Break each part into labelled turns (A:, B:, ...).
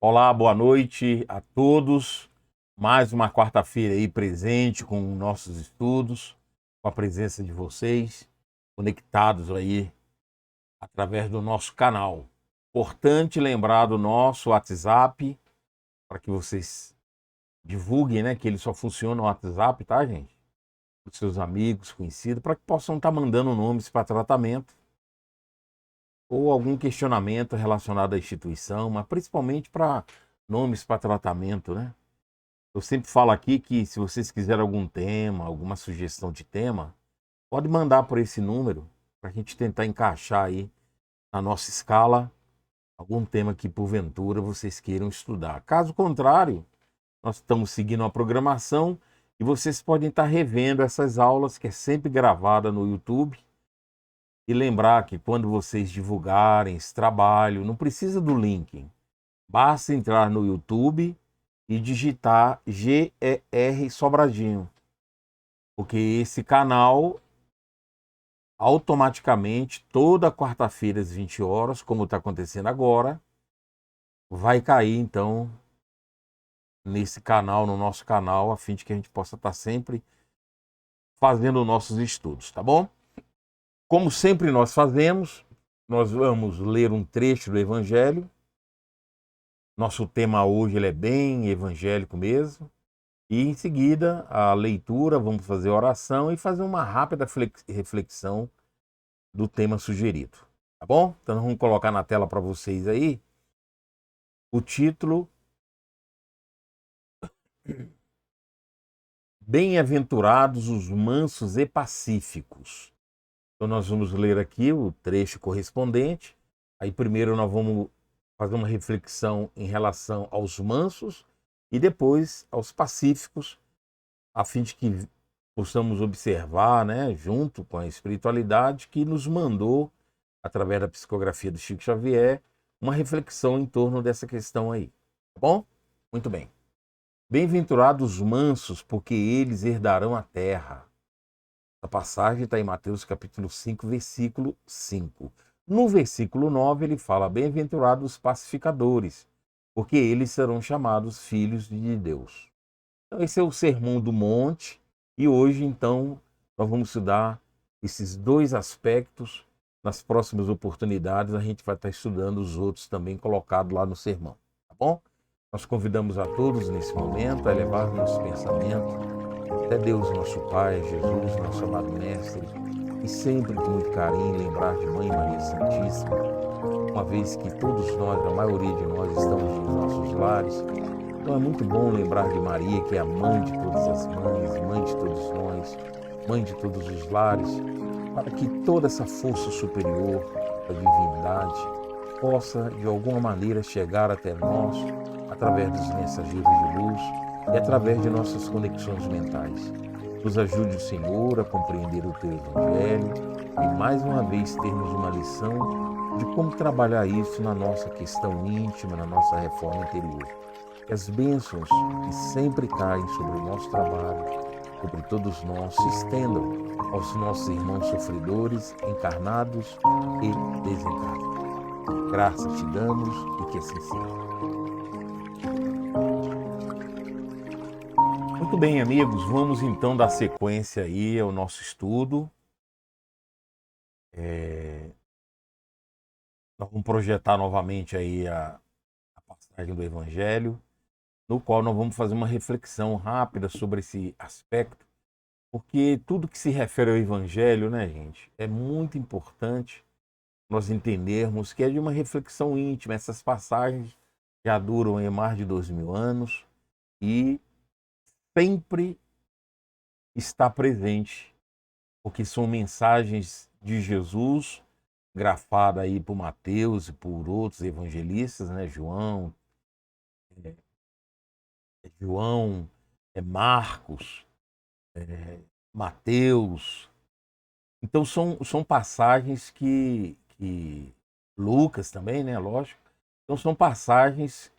A: Olá, boa noite a todos. Mais uma quarta-feira aí presente com nossos estudos, com a presença de vocês, conectados aí através do nosso canal. Importante lembrar do nosso WhatsApp, para que vocês divulguem, né, que ele só funciona no WhatsApp, tá, gente? Para os seus amigos, conhecidos, para que possam estar mandando nomes para tratamento ou algum questionamento relacionado à instituição, mas principalmente para nomes para tratamento, né? Eu sempre falo aqui que se vocês quiserem algum tema, alguma sugestão de tema, pode mandar por esse número para a gente tentar encaixar aí na nossa escala algum tema que porventura vocês queiram estudar. Caso contrário, nós estamos seguindo a programação e vocês podem estar revendo essas aulas que é sempre gravada no YouTube. E lembrar que quando vocês divulgarem esse trabalho, não precisa do link. Basta entrar no YouTube e digitar GER Sobradinho. Porque esse canal, automaticamente, toda quarta-feira às 20 horas, como está acontecendo agora, vai cair, então, nesse canal, no nosso canal, a fim de que a gente possa estar sempre fazendo nossos estudos, tá bom? Como sempre nós fazemos, nós vamos ler um trecho do Evangelho. Nosso tema hoje ele é bem evangélico mesmo. E em seguida, a leitura, vamos fazer a oração e fazer uma rápida reflexão do tema sugerido. Tá bom? Então vamos colocar na tela para vocês aí o título: Bem-aventurados os mansos e pacíficos. Então nós vamos ler aqui o trecho correspondente. Aí primeiro nós vamos fazer uma reflexão em relação aos mansos e depois aos pacíficos, a fim de que possamos observar, né, junto com a espiritualidade que nos mandou, através da psicografia do Chico Xavier, uma reflexão em torno dessa questão aí. Tá bom? Muito bem. Bem-aventurados os mansos, porque eles herdarão a terra. A passagem está em Mateus capítulo 5, versículo 5. No versículo 9 ele fala: bem-aventurados os pacificadores, porque eles serão chamados filhos de Deus. Então esse é o Sermão do Monte e hoje então nós vamos estudar esses dois aspectos. Nas próximas oportunidades a gente vai estar estudando os outros também colocados lá no sermão, tá bom? Nós convidamos a todos nesse momento a elevar nosso pensamento até Deus, nosso Pai, Jesus, nosso amado Mestre, e sempre com muito carinho lembrar de Mãe Maria Santíssima, uma vez que todos nós, a maioria de nós, estamos nos nossos lares. Então é muito bom lembrar de Maria, que é a mãe de todas as mães, mãe de todos nós, mãe de todos os lares, para que toda essa força superior da divindade possa, de alguma maneira, chegar até nós através dos mensageiros de luz e através de nossas conexões mentais. Nos ajude, Senhor, a compreender o Teu Evangelho e mais uma vez termos uma lição de como trabalhar isso na nossa questão íntima, na nossa reforma interior. Que as bênçãos que sempre caem sobre o nosso trabalho, sobre todos nós, se estendam aos nossos irmãos sofredores, encarnados e desencarnados. Graças te damos e que assim seja. Muito bem, amigos, vamos então dar sequência aí ao nosso estudo. Nós vamos projetar novamente aí a passagem do Evangelho, no qual nós vamos fazer uma reflexão rápida sobre esse aspecto, porque tudo que se refere ao Evangelho, né, gente, é muito importante nós entendermos que é de uma reflexão íntima. Essas passagens já duram aí mais de 2000 anos e sempre está presente, porque são mensagens de Jesus grafada aí por Mateus e por outros evangelistas, né? João, Marcos, Mateus. Então são passagens que Lucas também, né? Lógico. Então são passagens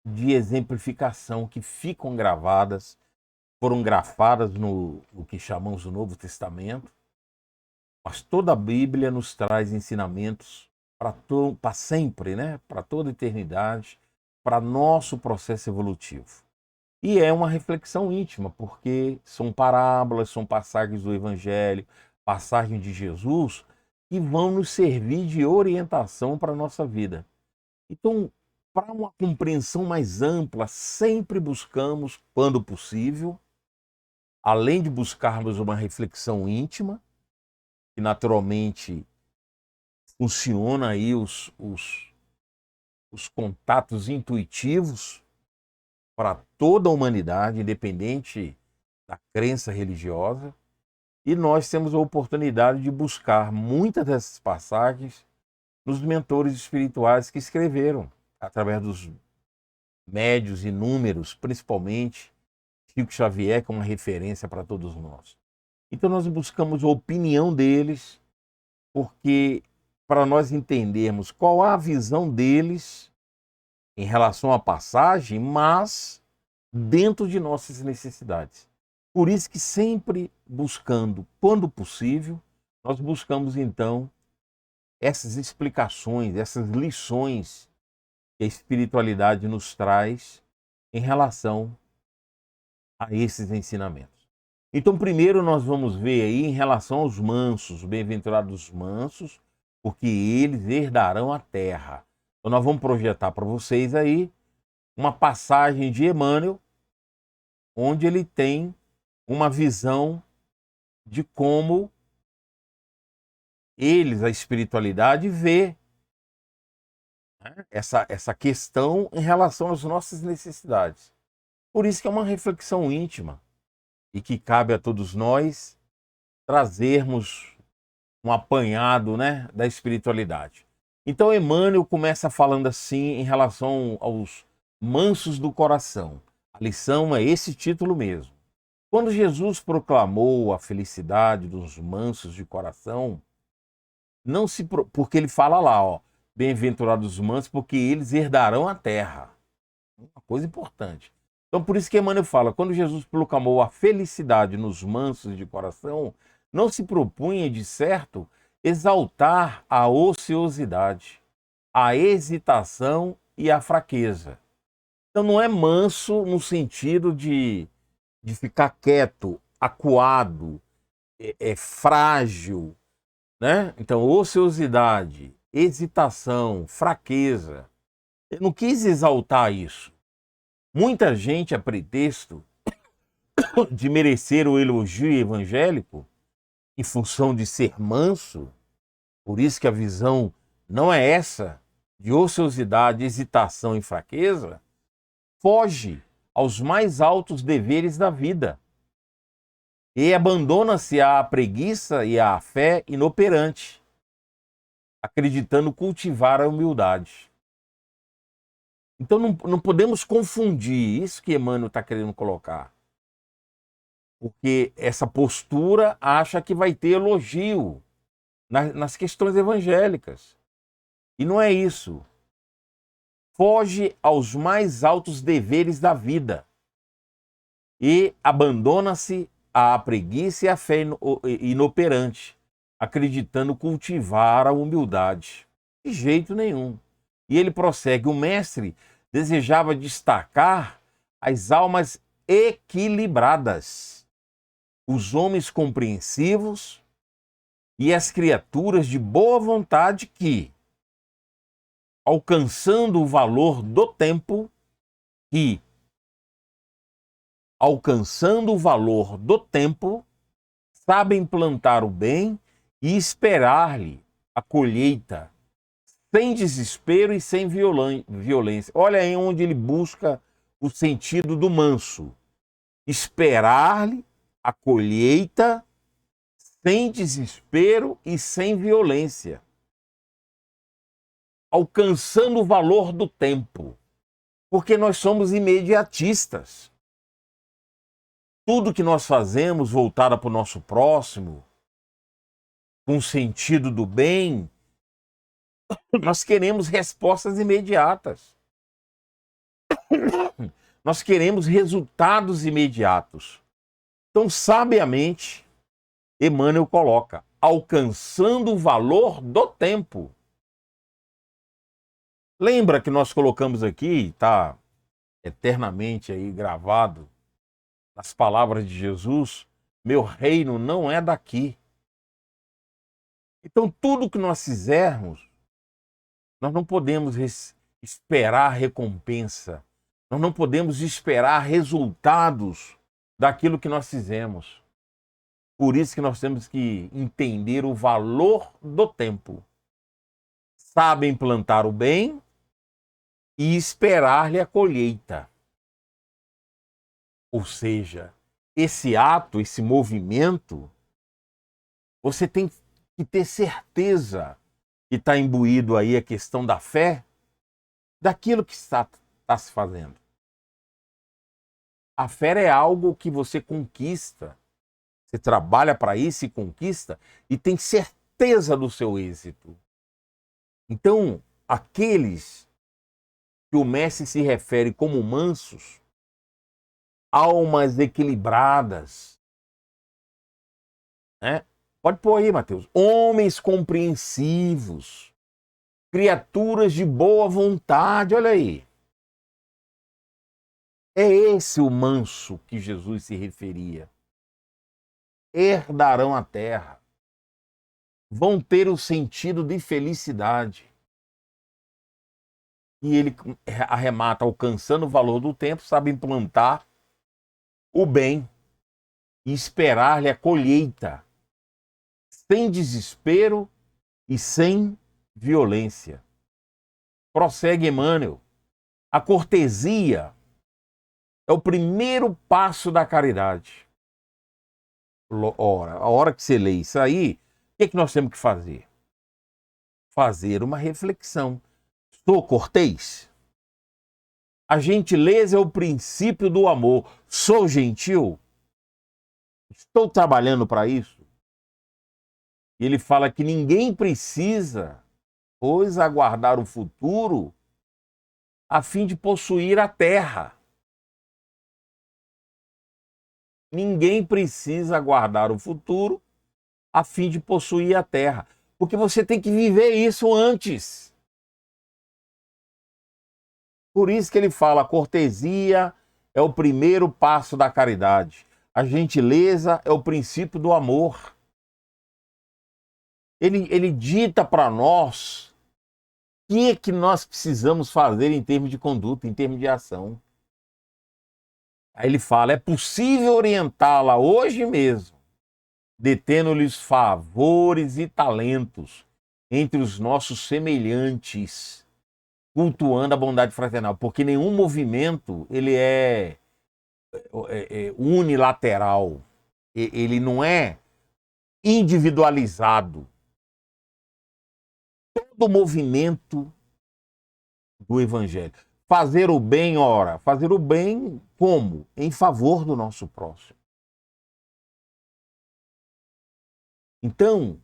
A: de exemplificação que ficam gravadas, foram grafadas no que chamamos do Novo Testamento. Mas toda a Bíblia nos traz ensinamentos para sempre, né? Para toda a eternidade, para nosso processo evolutivo. E é uma reflexão íntima, porque são parábolas, são passagens do Evangelho, passagens de Jesus, que vão nos servir de orientação para a nossa vida. Então, para uma compreensão mais ampla, sempre buscamos, quando possível, além de buscarmos uma reflexão íntima, que naturalmente funciona aí os contatos intuitivos para toda a humanidade, independente da crença religiosa, e nós temos a oportunidade de buscar muitas dessas passagens nos mentores espirituais que escreveram, através dos médios inúmeros, principalmente Chico Xavier, que é uma referência para todos nós. Então nós buscamos a opinião deles, porque para nós entendermos qual a visão deles em relação à passagem, mas dentro de nossas necessidades. Por isso que sempre buscando, quando possível, nós buscamos então essas explicações, essas lições que a espiritualidade nos traz em relação a esses ensinamentos. Então, primeiro nós vamos ver aí em relação aos mansos, bem-aventurados mansos, porque eles herdarão a terra. Então, nós vamos projetar para vocês aí uma passagem de Emmanuel, onde ele tem uma visão de como eles, a espiritualidade, vê, né, essa questão em relação às nossas necessidades. Por isso que é uma reflexão íntima e que cabe a todos nós trazermos um apanhado, né, da espiritualidade. Então Emmanuel começa falando assim em relação aos mansos do coração. A lição é esse título mesmo. Quando Jesus proclamou a felicidade dos mansos de coração, porque ele fala lá, ó, bem-aventurados os mansos, porque eles herdarão a terra. Uma coisa importante. Então por isso que Emmanuel fala, quando Jesus proclamou a felicidade nos mansos de coração, não se propunha, de certo, exaltar a ociosidade, a hesitação e a fraqueza. Então não é manso no sentido de ficar quieto, acuado, frágil, né? Então ociosidade, hesitação, fraqueza. Ele não quis exaltar isso. Muita gente, a pretexto de merecer o elogio evangélico, em função de ser manso, por isso que a visão não é essa, de ociosidade, hesitação e fraqueza, foge aos mais altos deveres da vida e abandona-se à preguiça e à fé inoperante, acreditando cultivar a humildade. Então não podemos confundir isso que Emmanuel está querendo colocar. Porque essa postura acha que vai ter elogio nas questões evangélicas. E não é isso. Foge aos mais altos deveres da vida e abandona-se à preguiça e à fé inoperante, acreditando cultivar a humildade. De jeito nenhum. E ele prossegue: o mestre desejava destacar as almas equilibradas, os homens compreensivos e as criaturas de boa vontade que, alcançando o valor do tempo, sabem plantar o bem e esperar-lhe a colheita, sem desespero e sem violência. Olha aí onde ele busca o sentido do manso. Esperar-lhe a colheita sem desespero e sem violência. Alcançando o valor do tempo. Porque nós somos imediatistas. Tudo que nós fazemos voltado para o nosso próximo, com o sentido do bem, nós queremos respostas imediatas. Nós queremos resultados imediatos. Então, sabiamente, Emmanuel coloca, alcançando o valor do tempo. Lembra que nós colocamos aqui, está eternamente aí gravado, nas palavras de Jesus, meu reino não é daqui. Então, tudo que nós fizermos, nós não podemos esperar recompensa. Nós não podemos esperar resultados daquilo que nós fizemos. Por isso que nós temos que entender o valor do tempo. Sabem plantar o bem e esperar-lhe a colheita. Ou seja, esse ato, esse movimento, você tem que ter certeza que está imbuído aí a questão da fé, daquilo que está se fazendo. A fé é algo que você conquista, você trabalha para isso e conquista e tem certeza do seu êxito. Então, aqueles que o mestre se refere como mansos, almas equilibradas, né? Pode pôr aí, Mateus. Homens compreensivos, criaturas de boa vontade, olha aí. É esse o manso que Jesus se referia. Herdarão a terra. Vão ter o sentido de felicidade. E ele arremata, alcançando o valor do tempo, sabe implantar o bem e esperar-lhe a colheita, sem desespero e sem violência. Prossegue Emmanuel. A cortesia é o primeiro passo da caridade. Ora, a hora que você lê isso aí, o que nós temos que fazer? Fazer uma reflexão. Sou cortês? A gentileza é o princípio do amor. Sou gentil? Estou trabalhando para isso? E ele fala que ninguém precisa, pois, aguardar o futuro a fim de possuir a terra. Ninguém precisa aguardar o futuro a fim de possuir a terra. Porque você tem que viver isso antes. Por isso que ele fala, a cortesia é o primeiro passo da caridade. A gentileza é o princípio do amor. Ele dita para nós o que nós precisamos fazer em termos de conduta, em termos de ação. Aí ele fala, é possível orientá-la hoje mesmo, detendo-lhes favores e talentos entre os nossos semelhantes, cultuando a bondade fraternal, porque nenhum movimento ele é unilateral, ele não é individualizado. Todo movimento do Evangelho. Fazer o bem, ora, fazer o bem como? Em favor do nosso próximo. Então,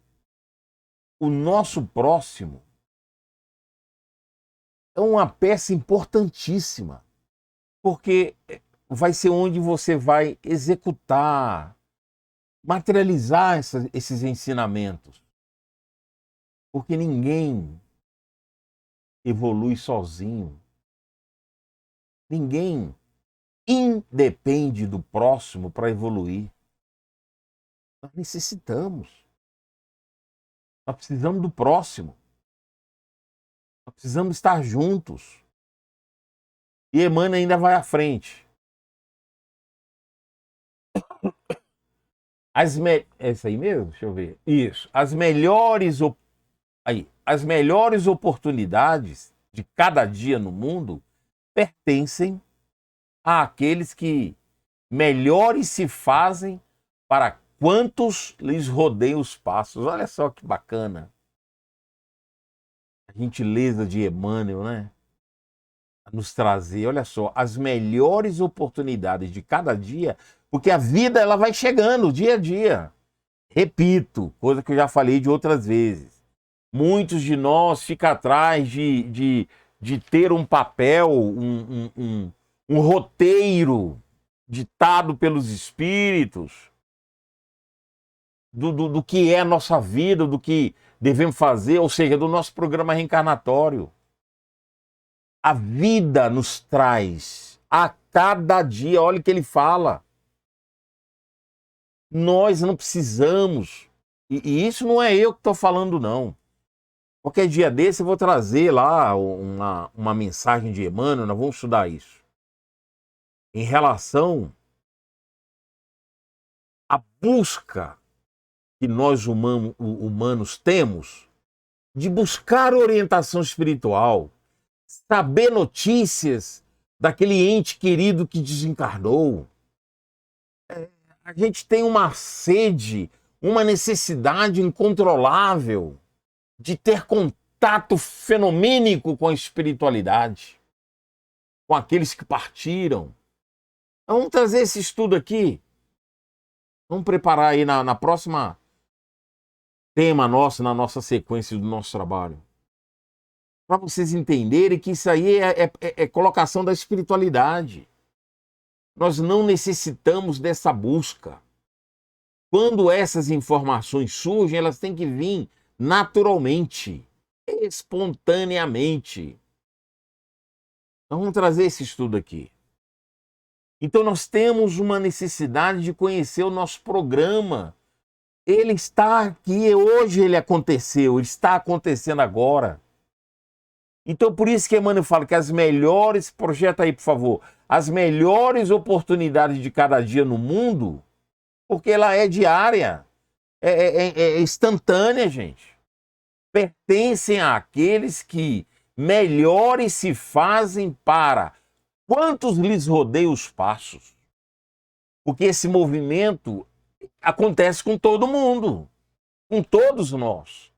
A: o nosso próximo é uma peça importantíssima, porque vai ser onde você vai executar, materializar esses ensinamentos. Porque ninguém evolui sozinho. Ninguém independe do próximo para evoluir. Nós necessitamos. Nós precisamos do próximo. Nós precisamos estar juntos. E Emmanuel ainda vai à frente. É isso aí mesmo? Deixa eu ver. Isso. As melhores oportunidades de cada dia no mundo pertencem àqueles que melhores se fazem para quantos lhes rodeiam os passos. Olha só que bacana. A gentileza de Emmanuel, né? A nos trazer, olha só, as melhores oportunidades de cada dia, porque a vida ela vai chegando dia a dia. Repito, coisa que eu já falei de outras vezes. Muitos de nós ficam atrás de ter um papel, um roteiro ditado pelos espíritos do que é a nossa vida, do que devemos fazer, ou seja, do nosso programa reencarnatório. A vida nos traz a cada dia, olha o que ele fala. Nós não precisamos, e isso não é eu que estou falando, não. Qualquer dia desse eu vou trazer lá uma mensagem de Emmanuel, nós vamos estudar isso. Em relação à busca que nós humanos temos de buscar orientação espiritual, saber notícias daquele ente querido que desencarnou. A gente tem uma sede, uma necessidade incontrolável de ter contato fenomênico com a espiritualidade, com aqueles que partiram. Então, vamos trazer esse estudo aqui. Vamos preparar aí na próxima tema nosso, na nossa sequência do nosso trabalho. Para vocês entenderem que isso aí é colocação da espiritualidade. Nós não necessitamos dessa busca. Quando essas informações surgem, elas têm que vir naturalmente, espontaneamente. Então vamos trazer esse estudo aqui. Então nós temos uma necessidade de conhecer o nosso programa. Ele está aqui, hoje ele aconteceu, ele está acontecendo agora. Então por isso que Emmanuel fala que as melhores, projeta aí por favor, as melhores oportunidades de cada dia no mundo, porque ela é diária, é instantânea, gente. Pertencem àqueles que melhores se fazem para quantos lhes rodeiam os passos. Porque esse movimento acontece com todo mundo, com todos nós.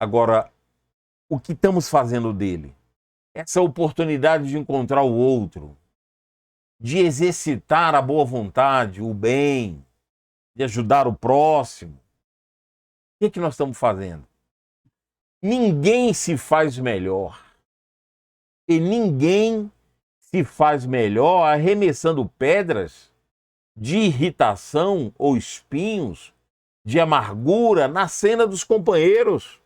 A: Agora, o que estamos fazendo dele? Essa oportunidade de encontrar o outro, de exercitar a boa vontade, o bem, de ajudar o próximo. O que nós estamos fazendo? Ninguém se faz melhor. E ninguém se faz melhor arremessando pedras de irritação ou espinhos, de amargura na cena dos companheiros.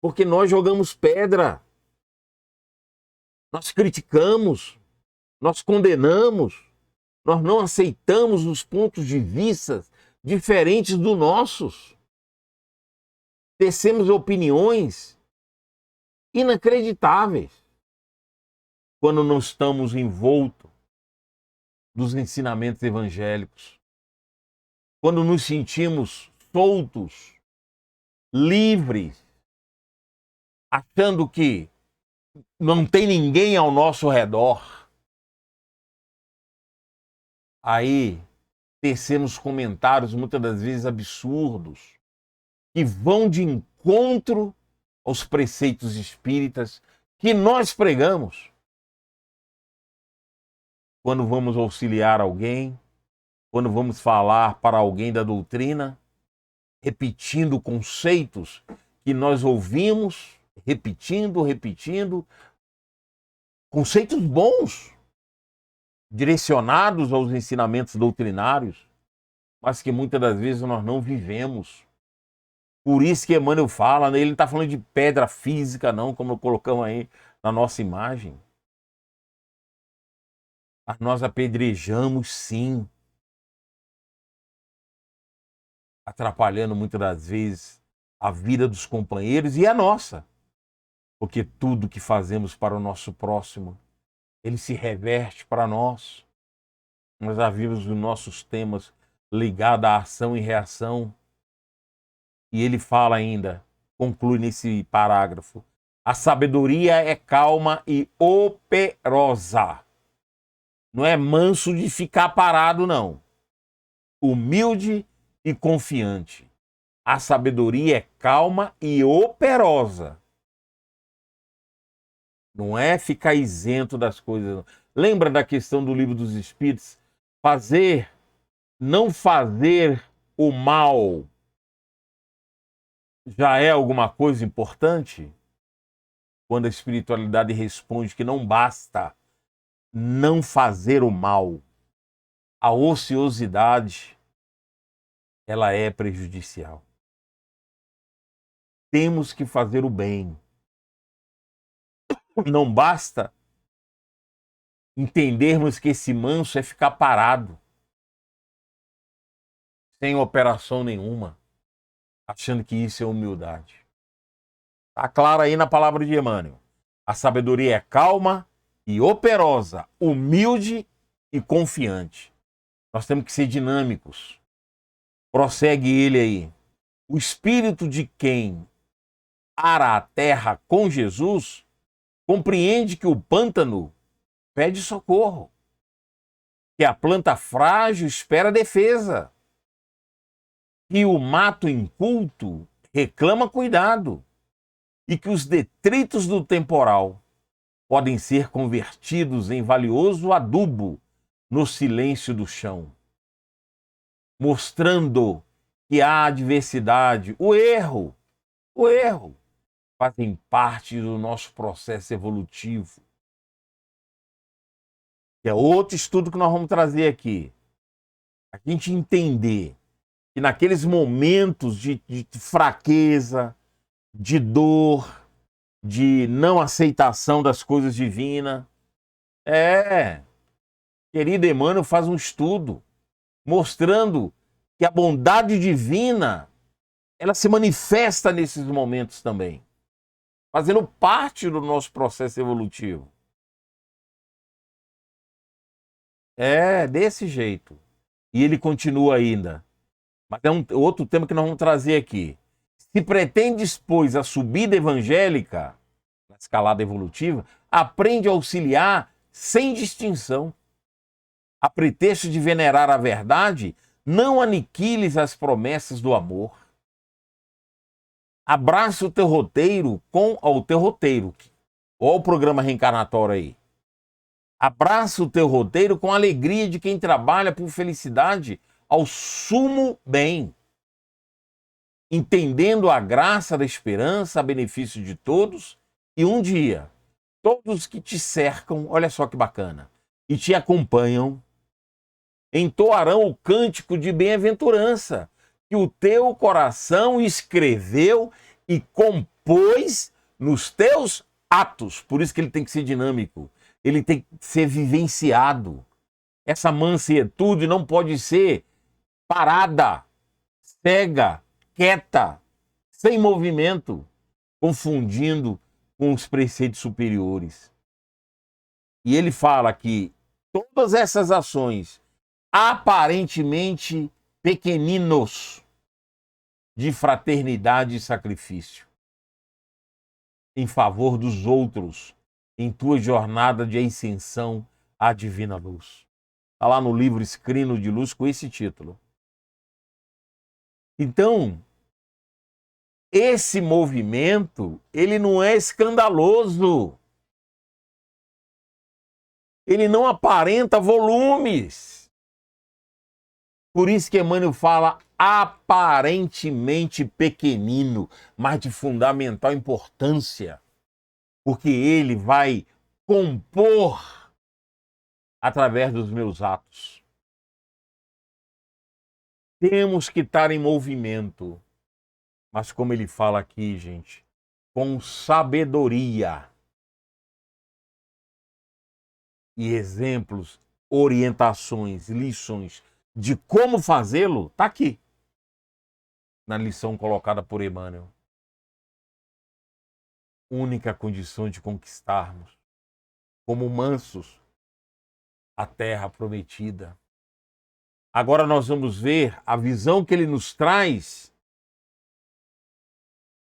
A: Porque nós jogamos pedra, nós criticamos, nós condenamos, nós não aceitamos os pontos de vista diferentes dos nossos. Tecemos opiniões inacreditáveis quando não estamos envoltos dos ensinamentos evangélicos, quando nos sentimos soltos, livres, achando que não tem ninguém ao nosso redor. Aí tecemos comentários muitas das vezes absurdos, que vão de encontro aos preceitos espíritas que nós pregamos. Quando vamos auxiliar alguém, quando vamos falar para alguém da doutrina, repetindo conceitos que nós ouvimos, repetindo, conceitos bons, direcionados aos ensinamentos doutrinários, mas que muitas das vezes nós não vivemos. Por isso que Emmanuel fala, né? Ele não está falando de pedra física, não, como colocamos aí na nossa imagem. Mas nós apedrejamos, sim, atrapalhando muitas das vezes a vida dos companheiros e a nossa. Porque tudo que fazemos para o nosso próximo, ele se reverte para nós. Nós já vimos os nossos temas ligados à ação e reação. E ele fala ainda, conclui nesse parágrafo, a sabedoria é calma e operosa. Não é manso de ficar parado, não. Humilde e confiante. A sabedoria é calma e operosa. Não é ficar isento das coisas. Não. Lembra da questão do Livro dos Espíritos? Não fazer o mal já é alguma coisa importante? Quando a espiritualidade responde que não basta não fazer o mal. A ociosidade, ela é prejudicial. Temos que fazer o bem. Não basta entendermos que esse manso é ficar parado, sem operação nenhuma, achando que isso é humildade. Está claro aí na palavra de Emmanuel. A sabedoria é calma e operosa, humilde e confiante. Nós temos que ser dinâmicos. Prossegue ele aí. O espírito de quem ara a terra com Jesus compreende que o pântano pede socorro, que a planta frágil espera defesa, que o mato inculto reclama cuidado e que os detritos do temporal podem ser convertidos em valioso adubo no silêncio do chão, mostrando que a adversidade, o erro, fazem parte do nosso processo evolutivo. Que é outro estudo que nós vamos trazer aqui. A gente entender que naqueles momentos de fraqueza, de dor, de não aceitação das coisas divinas, querido Emmanuel faz um estudo mostrando que a bondade divina ela se manifesta nesses momentos também, fazendo parte do nosso processo evolutivo. É desse jeito. E ele continua ainda. Mas é outro tema que nós vamos trazer aqui. Se pretendes, pois, a subida evangélica, na escalada evolutiva, aprende a auxiliar sem distinção. A pretexto de venerar a verdade, não aniquiles as promessas do amor. Abraça o teu roteiro com o teu roteiro. Olha o programa reencarnatório aí. Abraça o teu roteiro com a alegria de quem trabalha por felicidade ao sumo bem, entendendo a graça da esperança a benefício de todos, e um dia, todos que te cercam, olha só que bacana, e te acompanham, entoarão o cântico de bem-aventurança que o teu coração escreveu e compôs nos teus atos. Por isso que ele tem que ser dinâmico, ele tem que ser vivenciado. Essa mansietude não pode ser parada, cega, quieta, sem movimento, confundindo com os preceitos superiores. E ele fala que todas essas ações aparentemente pequeninos de fraternidade e sacrifício em favor dos outros em tua jornada de ascensão à divina luz. Está lá no livro Escrino de Luz com esse título. Então, esse movimento, ele não é escandaloso. Ele não aparenta volumes. Por isso que Emmanuel fala aparentemente pequenino, mas de fundamental importância, porque ele vai compor através dos meus atos. Temos que estar em movimento, mas como ele fala aqui, gente, com sabedoria e exemplos, orientações, lições de como fazê-lo, está aqui, na lição colocada por Emmanuel. Única condição de conquistarmos, como mansos, a terra prometida. Agora nós vamos ver a visão que ele nos traz.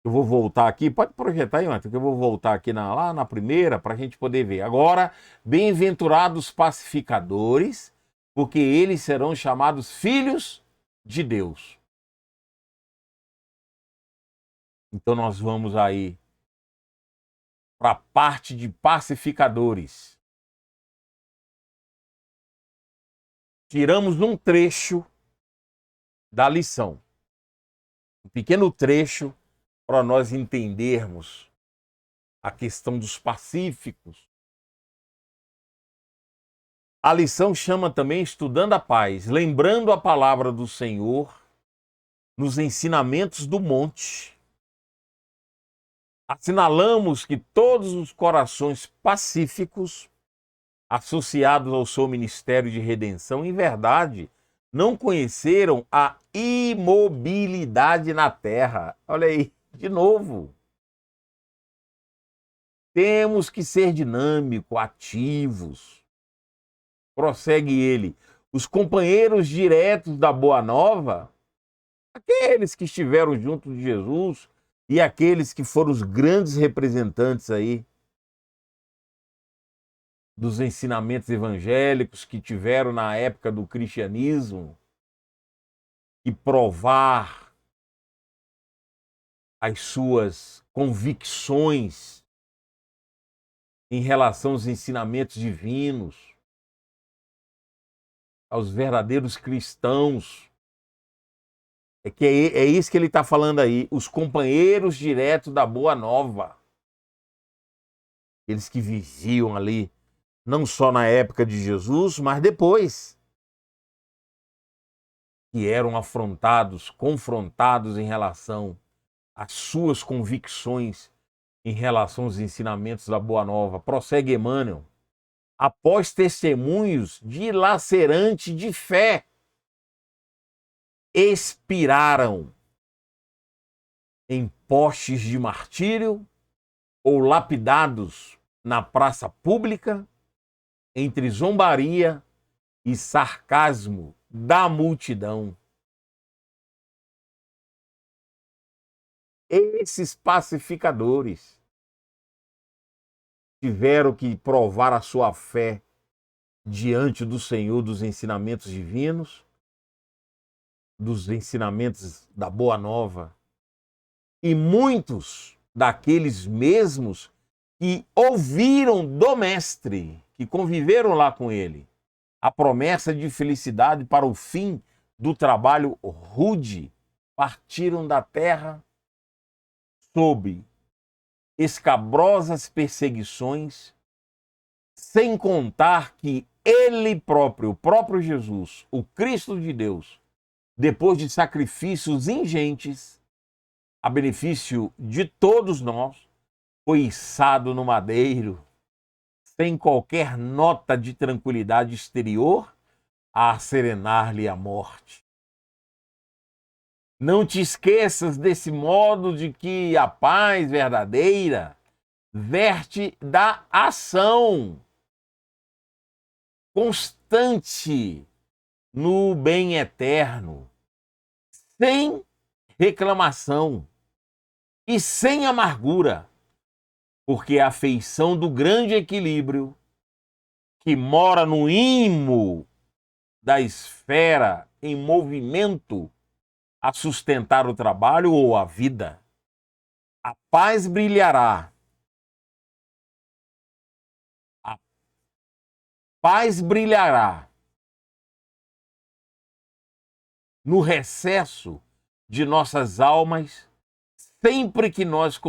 A: Eu vou voltar aqui, pode projetar aí, Matheus, que eu vou voltar aqui lá na primeira para a gente poder ver. Agora, bem-aventurados pacificadores, porque eles serão chamados filhos de Deus. Então nós vamos aí para a parte de pacificadores. Tiramos um trecho da lição, um pequeno trecho para nós entendermos a questão dos pacíficos. A lição chama também Estudando a Paz, lembrando a palavra do Senhor nos ensinamentos do monte. Assinalamos que todos os corações pacíficos associados ao seu ministério de redenção, em verdade, não conheceram a imobilidade na terra. Olha aí, de novo. Temos que ser dinâmicos, ativos. Prossegue ele. Os companheiros diretos da Boa Nova, aqueles que estiveram junto de Jesus e aqueles que foram os grandes representantes aí dos ensinamentos evangélicos que tiveram na época do cristianismo, e provar as suas convicções em relação aos ensinamentos divinos, aos verdadeiros cristãos. É isso que ele está falando aí, os companheiros diretos da Boa Nova. Eles que viviam ali, não só na época de Jesus, mas depois. Que eram afrontados, confrontados em relação às suas convicções, em relação aos ensinamentos da Boa Nova. Prossegue Emmanuel. Após testemunhos dilacerantes de fé, expiraram em postes de martírio ou lapidados na praça pública, entre zombaria e sarcasmo da multidão. Esses pacificadores tiveram que provar a sua fé diante do Senhor, dos ensinamentos divinos, dos ensinamentos da Boa Nova. E muitos daqueles mesmos que ouviram do Mestre, que conviveram lá com ele, a promessa de felicidade para o fim do trabalho rude, partiram da terra sob escabrosas perseguições, sem contar que ele próprio, o próprio Jesus, o Cristo de Deus, depois de sacrifícios ingentes, a benefício de todos nós, foi içado no madeiro, sem qualquer nota de tranquilidade exterior, a serenar-lhe a morte. Não te esqueças desse modo de que a paz verdadeira verte da ação constante no bem eterno, sem reclamação e sem amargura, porque a afeição do grande equilíbrio que mora no imo da esfera em movimento a sustentar o trabalho ou a vida, a paz brilhará. A paz brilhará no recesso de nossas almas, sempre que nós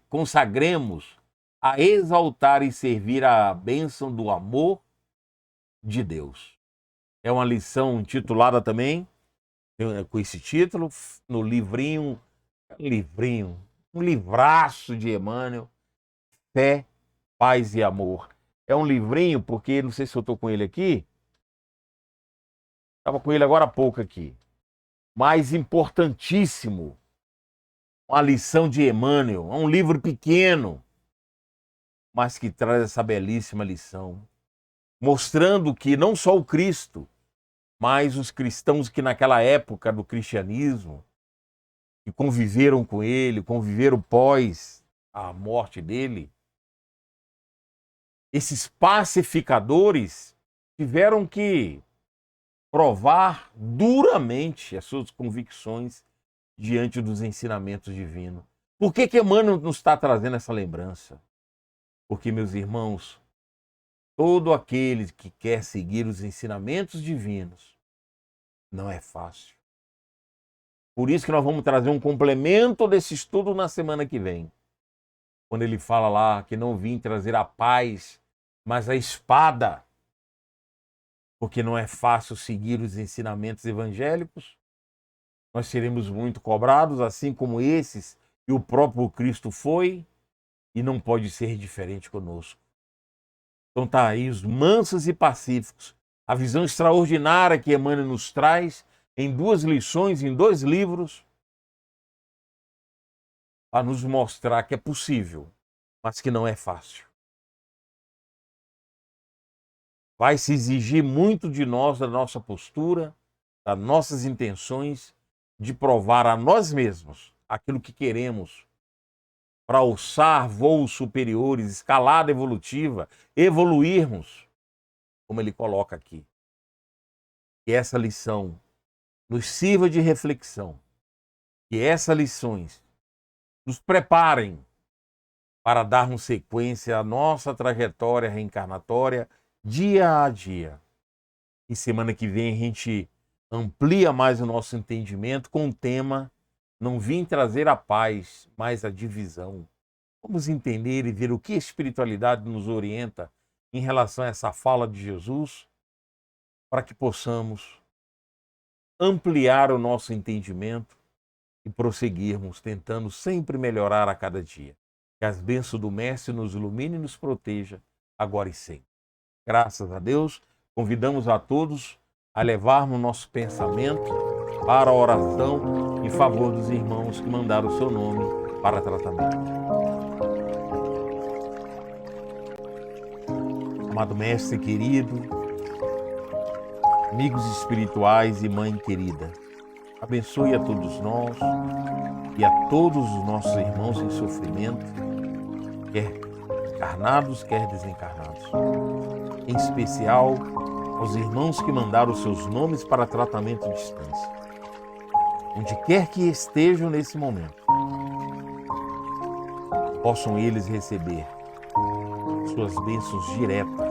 A: consagremos a exaltar e servir a bênção do amor de Deus. É uma lição intitulada também, com esse título, no livrinho, um livraço de Emmanuel, Fé, Paz e Amor. É um livrinho, porque, não sei se eu estou com ele aqui, estava com ele agora há pouco aqui, mas importantíssimo, uma lição de Emmanuel, é um livro pequeno, mas que traz essa belíssima lição, mostrando que não só o Cristo, mas os cristãos que naquela época do cristianismo, que conviveram com ele, conviveram pós a morte dele, esses pacificadores tiveram que provar duramente as suas convicções diante dos ensinamentos divinos. Por que Emmanuel nos está trazendo essa lembrança? Porque, meus irmãos, todo aquele que quer seguir os ensinamentos divinos não é fácil. Por isso que nós vamos trazer um complemento desse estudo na semana que vem. Quando ele fala lá que não vim trazer a paz, mas a espada. Porque não é fácil seguir os ensinamentos evangélicos. Nós seremos muito cobrados, assim como esses, e o próprio Cristo foi, e não pode ser diferente conosco. Então tá aí os mansos e pacíficos, a visão extraordinária que Emmanuel nos traz em 2 lições, em 2 livros, para nos mostrar que é possível, mas que não é fácil. Vai se exigir muito de nós, da nossa postura, das nossas intenções, de provar a nós mesmos aquilo que queremos para alçar voos superiores, escalada evolutiva, evoluirmos, como ele coloca aqui. Que essa lição nos sirva de reflexão, que essas lições nos preparem para darmos sequência à nossa trajetória reencarnatória dia a dia. E semana que vem a gente amplia mais o nosso entendimento com o tema Não vim trazer a paz, mas a divisão. Vamos entender e ver o que a espiritualidade nos orienta em relação a essa fala de Jesus, para que possamos ampliar o nosso entendimento e prosseguirmos tentando sempre melhorar a cada dia. Que as bênçãos do Mestre nos ilumine e nos proteja agora e sempre. Graças a Deus, convidamos a todos a levarmos nosso pensamento para a oração em favor dos irmãos que mandaram o seu nome para tratamento. Amado Mestre querido, amigos espirituais e mãe querida, abençoe a todos nós e a todos os nossos irmãos em sofrimento, quer encarnados, quer desencarnados. Em especial aos irmãos que mandaram seus nomes para tratamento à distância. Onde quer que estejam nesse momento, possam eles receber suas bênçãos diretas,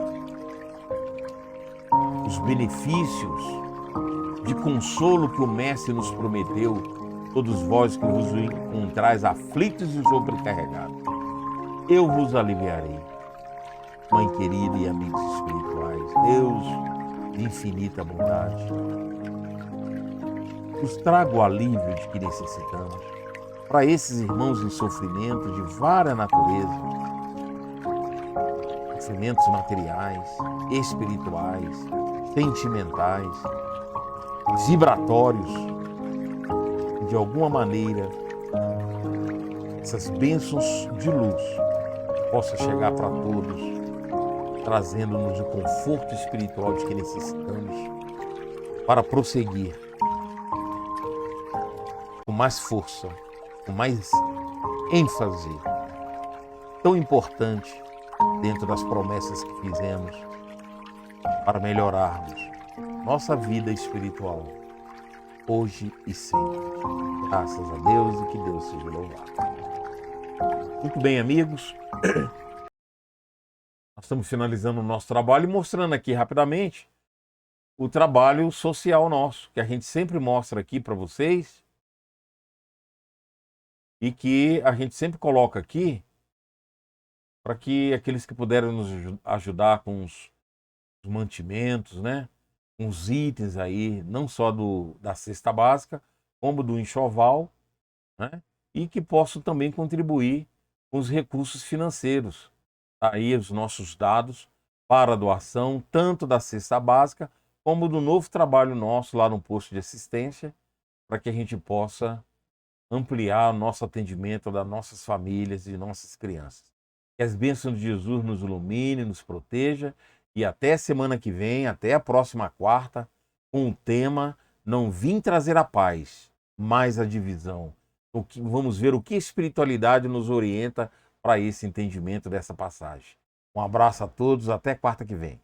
A: os benefícios de consolo que o Mestre nos prometeu, todos vós que vos encontrais aflitos e sobrecarregados. Eu vos aliviarei. Mãe querida e amigos espirituais, Deus de infinita bondade, nos traga o alívio de que necessitamos para esses irmãos em sofrimento de várias naturezas, sofrimentos materiais, espirituais, sentimentais, vibratórios, e de alguma maneira essas bênçãos de luz possam chegar para todos, trazendo-nos o conforto espiritual de que necessitamos para prosseguir com mais força, com mais ênfase, tão importante dentro das promessas que fizemos para melhorarmos nossa vida espiritual, hoje e sempre. Graças a Deus e que Deus seja louvado. Muito bem, amigos. Nós estamos finalizando o nosso trabalho e mostrando aqui rapidamente o trabalho social nosso, que a gente sempre mostra aqui para vocês e que a gente sempre coloca aqui para que aqueles que puderem nos ajudar com os mantimentos, né? Com os itens aí, não só da cesta básica, como do enxoval, né? E que possam também contribuir com os recursos financeiros. Tá aí os nossos dados para a doação, tanto da cesta básica, como do novo trabalho nosso lá no posto de assistência, para que a gente possa ampliar o nosso atendimento das nossas famílias e nossas crianças. Que as bênçãos de Jesus nos ilumine, nos proteja e até semana que vem, até a próxima quarta, com o tema Não vim trazer a paz, mas a divisão. Vamos ver o que a espiritualidade nos orienta para esse entendimento dessa passagem. Um abraço a todos, até quarta que vem.